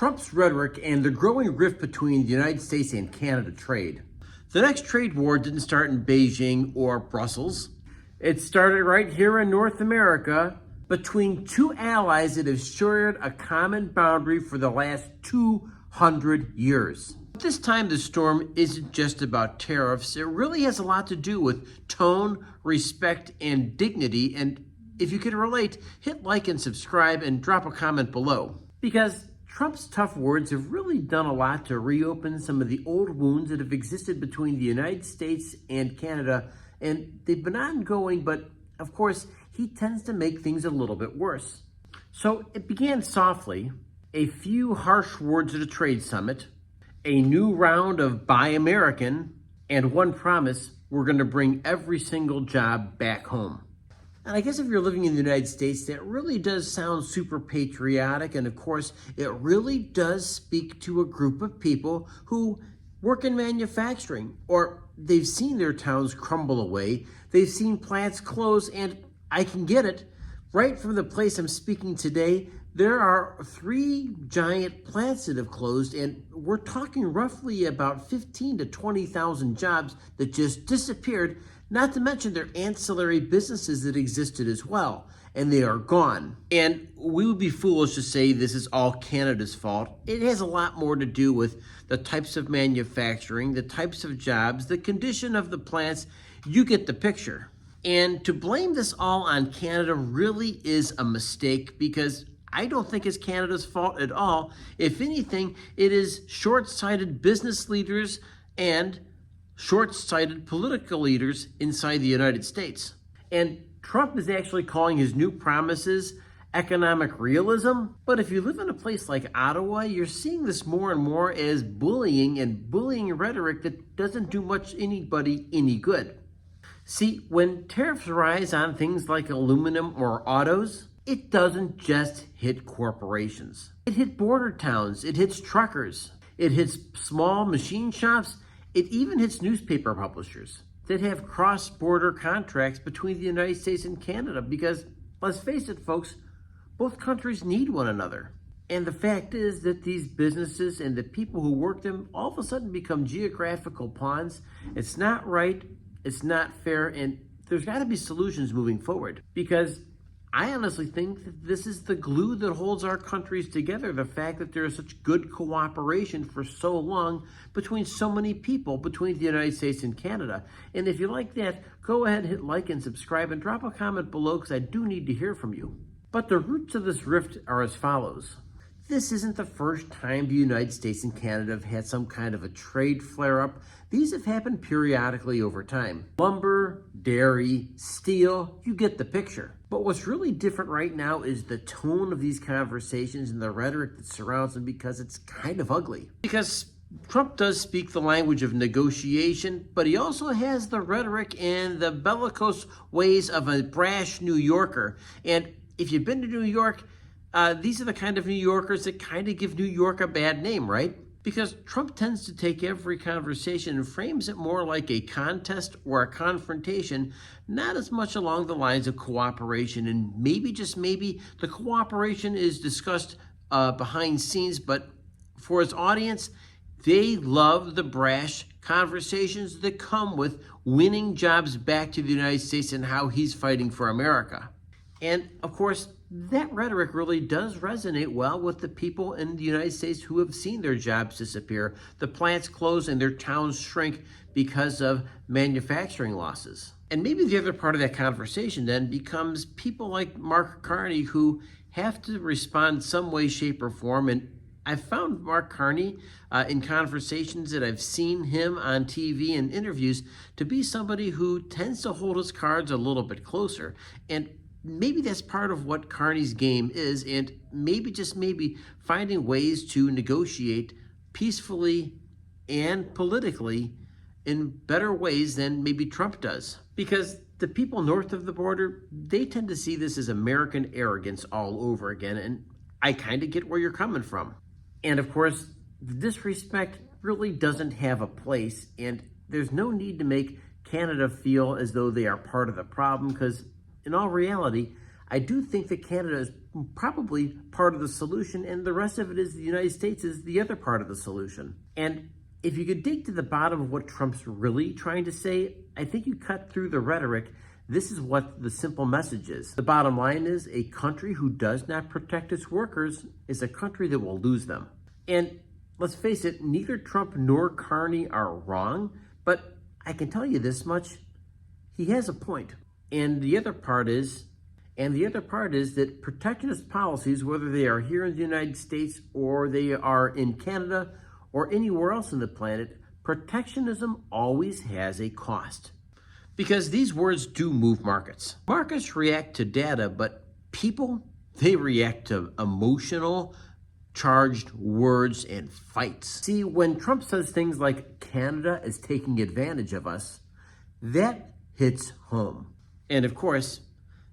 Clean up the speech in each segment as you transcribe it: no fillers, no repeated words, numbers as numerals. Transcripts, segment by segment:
Trump's rhetoric and the growing rift between the United States and Canada trade. The next trade war didn't start in Beijing or Brussels. It started right here in North America between two allies that have shared a common boundary for the last 200 years. This time the storm isn't just about tariffs. It really has a lot to do with tone, respect, and dignity. And if you can relate, hit like and subscribe and drop a comment below. Because Trump's tough words have really done a lot to reopen some of the old wounds that have existed between the United States and Canada, and they've been ongoing, but of course, he tends to make things a little bit worse. So it began softly, a few harsh words at a trade summit, a new round of Buy American, and one promise: we're going to bring every single job back home. And I guess if you're living in the United States, that really does sound super patriotic. And of course, it really does speak to a group of people who work in manufacturing, or they've seen their towns crumble away. They've seen plants close, and I can get it. Right from the place I'm speaking today, there are 3 giant plants that have closed, and we're talking roughly about 15 to 20,000 jobs that just disappeared, not to mention their ancillary businesses that existed as well, and they are gone. And we would be foolish to say this is all Canada's fault. It has a lot more to do with the types of manufacturing, the types of jobs, the condition of the plants. You get the picture. And to blame this all on Canada really is a mistake, because I don't think it's Canada's fault at all. If anything, it is short-sighted business leaders and short-sighted political leaders inside the United States. And Trump is actually calling his new promises economic realism. But if you live in a place like Ottawa, you're seeing this more and more as bullying, and bullying rhetoric that doesn't do much anybody any good. See, when tariffs rise on things like aluminum or autos, it doesn't just hit corporations. It hits border towns, it hits truckers, it hits small machine shops, it even hits newspaper publishers that have cross-border contracts between the United States and Canada, because, let's face it, folks, both countries need one another. And the fact is that these businesses and the people who work them all of a sudden become geographical pawns. It's not right, it's not fair, and there's got to be solutions moving forward, because I honestly think that this is the glue that holds our countries together. The fact that there is such good cooperation for so long between so many people, between the United States and Canada. And if you like that, go ahead, hit like and subscribe, and drop a comment below, because I do need to hear from you. But the roots of this rift are as follows. This isn't the first time the United States and Canada have had some kind of a trade flare-up. These have happened periodically over time. Lumber, dairy, steel, you get the picture. But what's really different right now is the tone of these conversations and the rhetoric that surrounds them, because it's kind of ugly. Because Trump does speak the language of negotiation, but he also has the rhetoric and the bellicose ways of a brash New Yorker. And if you've been to New York, these are the kind of New Yorkers that kind of give New York a bad name, right? Because Trump tends to take every conversation and frames it more like a contest or a confrontation, not as much along the lines of cooperation. And maybe, just maybe, the cooperation is discussed behind scenes, but for his audience, they love the brash conversations that come with winning jobs back to the United States and how he's fighting for America. And of course, that rhetoric really does resonate well with the people in the United States who have seen their jobs disappear, the plants close, and their towns shrink because of manufacturing losses. And maybe the other part of that conversation then becomes people like Mark Carney, who have to respond some way, shape, or form. And I've found Mark Carney in conversations that I've seen him on TV and interviews to be somebody who tends to hold his cards a little bit closer. And maybe that's part of what Carney's game is, and maybe, just maybe, finding ways to negotiate peacefully and politically in better ways than maybe Trump does. Because the people north of the border, they tend to see this as American arrogance all over again, and I kind of get where you're coming from. And of course, disrespect really doesn't have a place, and there's no need to make Canada feel as though they are part of the problem, because in all reality, I do think that Canada is probably part of the solution, and the rest of it is the United States is the other part of the solution. And if you could dig to the bottom of what Trump's really trying to say, I think you cut through the rhetoric. This is what the simple message is. The bottom line is a country who does not protect its workers is a country that will lose them. And let's face it, neither Trump nor Carney are wrong, but I can tell you this much, he has a point. And the other part is that protectionist policies, whether they are here in the United States or they are in Canada or anywhere else on the planet, protectionism always has a cost. Because these words do move markets. Markets react to data, but people, they react to emotional, charged words and fights. See, when Trump says things like Canada is taking advantage of us, that hits home. And of course,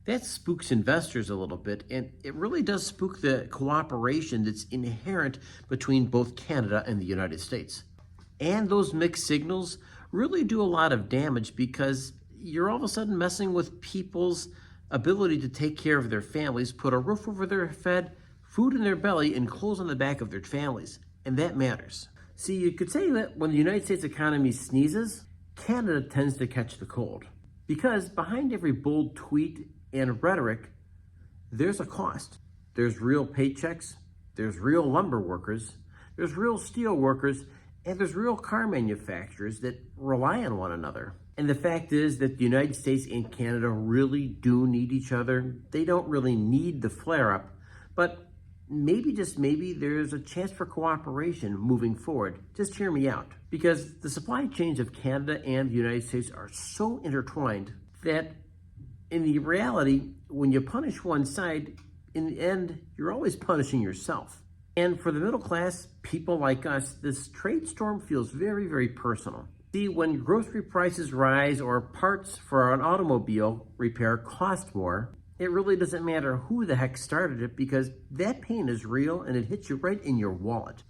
that spooks investors a little bit, and it really does spook the cooperation that's inherent between both Canada and the United States. And those mixed signals really do a lot of damage because you're all of a sudden messing with people's ability to take care of their families, put a roof over their head, food in their belly, and clothes on the back of their families. And that matters. See, you could say that when the United States economy sneezes, Canada tends to catch the cold. Because behind every bold tweet and rhetoric, there's a cost. There's real paychecks, there's real lumber workers, there's real steel workers, and there's real car manufacturers that rely on one another. And the fact is that the United States and Canada really do need each other. They don't really need the flare-up, but maybe, just maybe, there's a chance for cooperation moving forward. Just hear me out. Because the supply chains of Canada and the United States are so intertwined that in the reality, when you punish one side, in the end, you're always punishing yourself. And for the middle class, people like us, this trade storm feels very, very personal. See, when grocery prices rise or parts for an automobile repair cost more, it really doesn't matter who the heck started it because that pain is real and it hits you right in your wallet.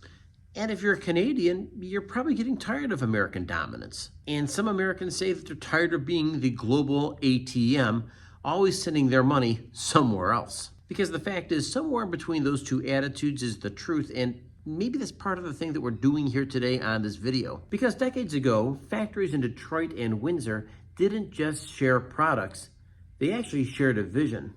And if you're a Canadian, you're probably getting tired of American dominance. And some Americans say that they're tired of being the global ATM, always sending their money somewhere else. Because the fact is, somewhere in between those two attitudes is the truth, and maybe that's part of the thing that we're doing here today on this video. Because decades ago, factories in Detroit and Windsor didn't just share products, they actually shared a vision.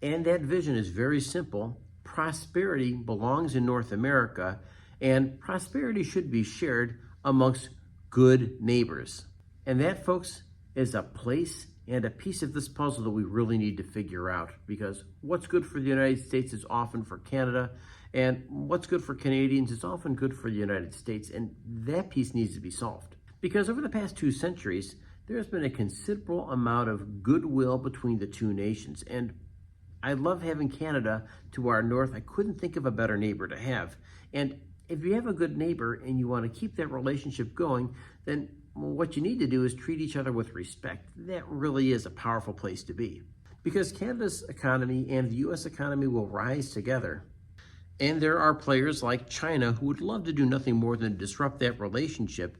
And that vision is very simple. Prosperity belongs in North America, and prosperity should be shared amongst good neighbors. And that, folks, is a place and a piece of this puzzle that we really need to figure out, because what's good for the United States is often for Canada, and what's good for Canadians is often good for the United States, and that piece needs to be solved. Because over the past 2 centuries, there's been a considerable amount of goodwill between the two nations, and I love having Canada to our north. I couldn't think of a better neighbor to have. And if you have a good neighbor and you want to keep that relationship going, then what you need to do is treat each other with respect. That really is a powerful place to be. Because Canada's economy and the U.S. economy will rise together. And there are players like China who would love to do nothing more than disrupt that relationship,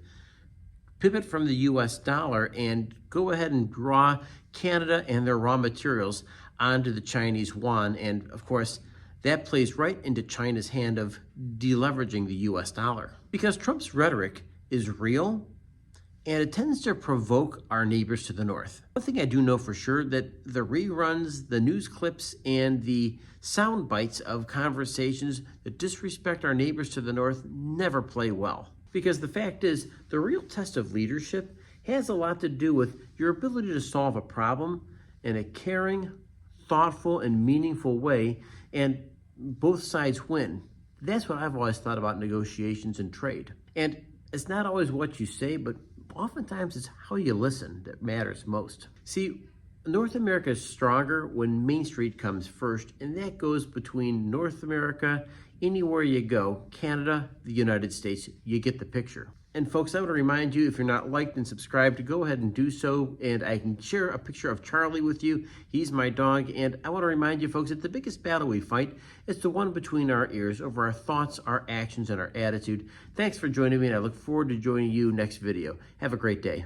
pivot from the U.S. dollar, and go ahead and draw Canada and their raw materials onto the Chinese yuan. And of course, that plays right into China's hand of deleveraging the U.S. dollar. Because Trump's rhetoric is real, and it tends to provoke our neighbors to the north. One thing I do know for sure, that the reruns, the news clips, and the sound bites of conversations that disrespect our neighbors to the north never play well. Because the fact is, the real test of leadership has a lot to do with your ability to solve a problem in a caring, thoughtful, and meaningful way, and both sides win. That's what I've always thought about negotiations and trade. And it's not always what you say, but oftentimes it's how you listen that matters most. See, North America is stronger when Main Street comes first, and that goes between North America, anywhere you go, Canada, the United States, you get the picture. And folks, I want to remind you, if you're not liked and subscribed, to go ahead and do so, and I can share a picture of Charlie with you. He's my dog, and I want to remind you, folks, that the biggest battle we fight is the one between our ears, over our thoughts, our actions, and our attitude. Thanks for joining me, and I look forward to joining you next video. Have a great day.